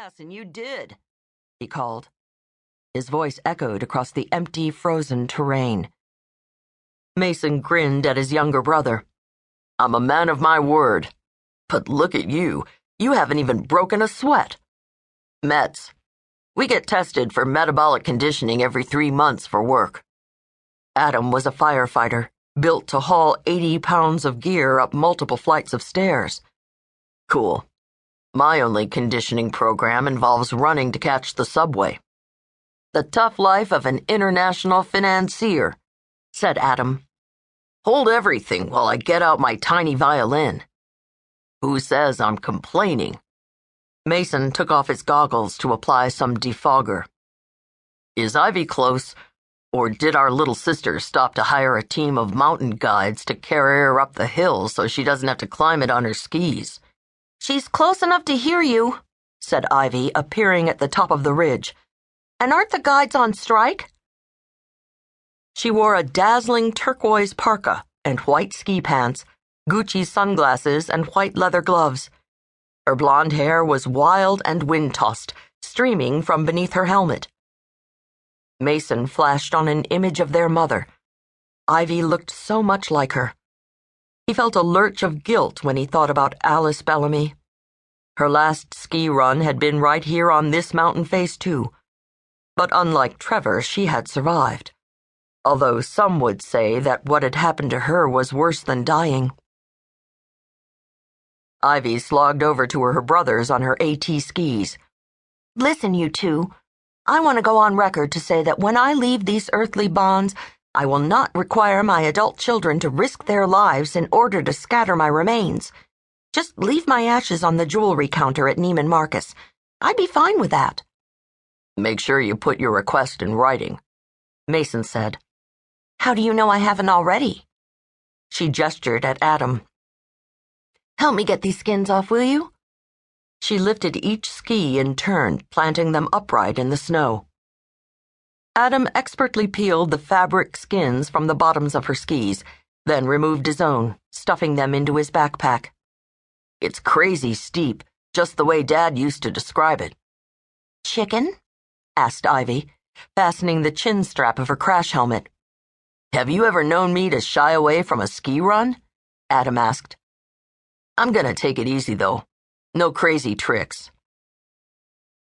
Yes, and you did, he called. His voice echoed across the empty, frozen terrain. Mason grinned at his younger brother. I'm a man of my word. But look at you. You haven't even broken a sweat. Mets. We get tested for metabolic conditioning every 3 months for work. Adam was a firefighter, built to haul 80 pounds of gear up multiple flights of stairs. Cool. My only conditioning program involves running to catch the subway. The tough life of an international financier, said Adam. Hold everything while I get out my tiny violin. Who says I'm complaining? Mason took off his goggles to apply some defogger. Is Ivy close, or did our little sister stop to hire a team of mountain guides to carry her up the hill so she doesn't have to climb it on her skis? She's close enough to hear you, said Ivy, appearing at the top of the ridge. And aren't the guides on strike? She wore a dazzling turquoise parka and white ski pants, Gucci sunglasses, and white leather gloves. Her blonde hair was wild and wind-tossed, streaming from beneath her helmet. Mason flashed on an image of their mother. Ivy looked so much like her. He felt a lurch of guilt when he thought about Alice Bellamy. Her last ski run had been right here on this mountain face, too. But unlike Trevor, she had survived. Although some would say that what had happened to her was worse than dying. Ivy slogged over to her brothers on her AT skis. Listen, you two. I want to go on record to say that when I leave these earthly bonds, I will not require my adult children to risk their lives in order to scatter my remains. Just leave my ashes on the jewelry counter at Neiman Marcus. I'd be fine with that. Make sure you put your request in writing, Mason said. How do you know I haven't already? She gestured at Adam. Help me get these skins off, will you? She lifted each ski in turn, planting them upright in the snow. Adam expertly peeled the fabric skins from the bottoms of her skis, then removed his own, stuffing them into his backpack. It's crazy steep, just the way Dad used to describe it. Chicken? Asked Ivy, fastening the chin strap of her crash helmet. Have you ever known me to shy away from a ski run? Adam asked. I'm gonna take it easy, though. No crazy tricks.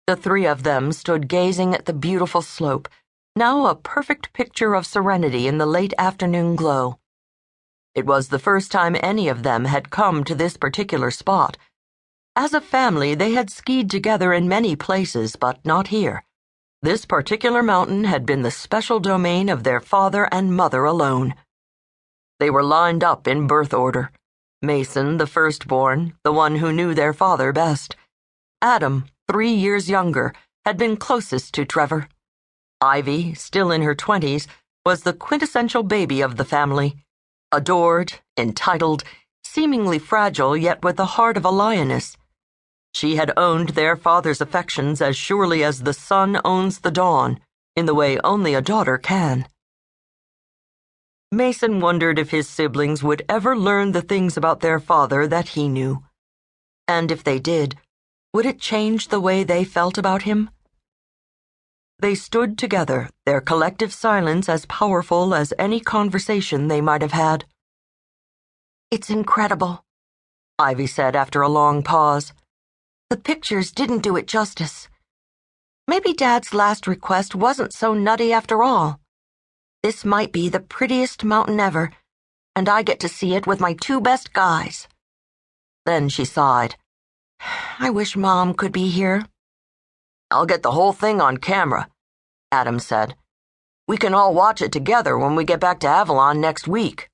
The three of them stood gazing at the beautiful slope, now a perfect picture of serenity in the late afternoon glow. It was the first time any of them had come to this particular spot. As a family, they had skied together in many places, but not here. This particular mountain had been the special domain of their father and mother alone. They were lined up in birth order. Mason, the firstborn, the one who knew their father best. Adam, 3 years younger, had been closest to Trevor. Ivy, still in her 20s, was the quintessential baby of the family. Adored, entitled, seemingly fragile yet with the heart of a lioness. She had owned their father's affections as surely as the sun owns the dawn, in the way only a daughter can. Mason wondered if his siblings would ever learn the things about their father that he knew. And if they did, would it change the way they felt about him? They stood together, their collective silence as powerful as any conversation they might have had. It's incredible, Ivy said after a long pause. The pictures didn't do it justice. Maybe Dad's last request wasn't so nutty after all. This might be the prettiest mountain ever, and I get to see it with my 2 best guys. Then she sighed. I wish Mom could be here. I'll get the whole thing on camera, Adam said. We can all watch it together when we get back to Avalon next week.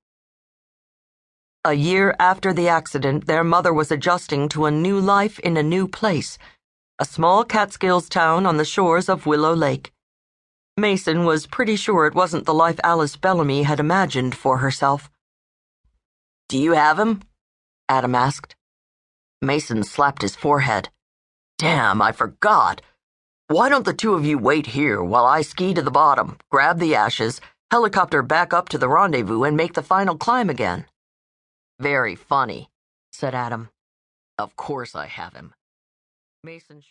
A year after the accident, their mother was adjusting to a new life in a new place, a small Catskills town on the shores of Willow Lake. Mason was pretty sure it wasn't the life Alice Bellamy had imagined for herself. Do you have him? Adam asked. Mason slapped his forehead. Damn, I forgot. Why don't the 2 of you wait here while I ski to the bottom, grab the ashes, helicopter back up to the rendezvous, and make the final climb again? Very funny, said Adam. Of course I have him. Mason